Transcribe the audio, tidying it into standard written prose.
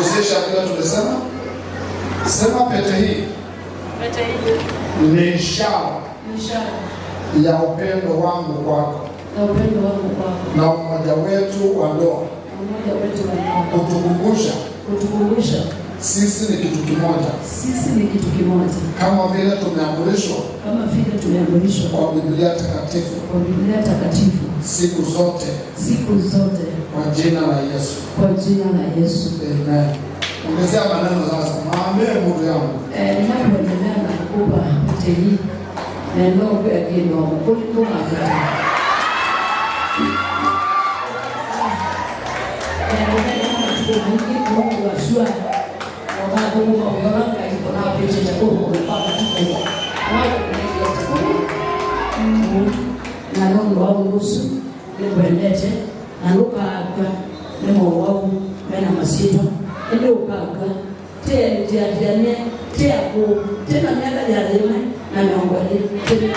Usisha bila tumesema. Sema pete hii. Pete hii ni ishara ya upendo wangu kwako. Na upendo wangu kwako. Na umoja wetu wa ndoa. Umoja wetu wa ndoa. Kutukumbusha. Sisi ni kitu kimoja. Sisi ni kitu kimoja. Kama vile tumeamrishwa. Kama vile tumeamrishwa. Kwa Biblia takatifu. Kwa Biblia takatifu. Siku zote. Siku zote. Kwa jina la Yesu. Kwa jina la Yesu. Amen. Ongezea maneno sasa. Maambie Mungu yangu. Ninapoendelea na kukupa pete hii. Neno kwa kile wa kuliko mafuta. Mungu ashua wakati Mungu anaona iko na pete ya Mungu mpaka tuko. Na Mungu wangu Yesu nikwendete na lukaga nemo wao mena masito ndio ukaga te ako tena miaka ya leo na nyongwa tena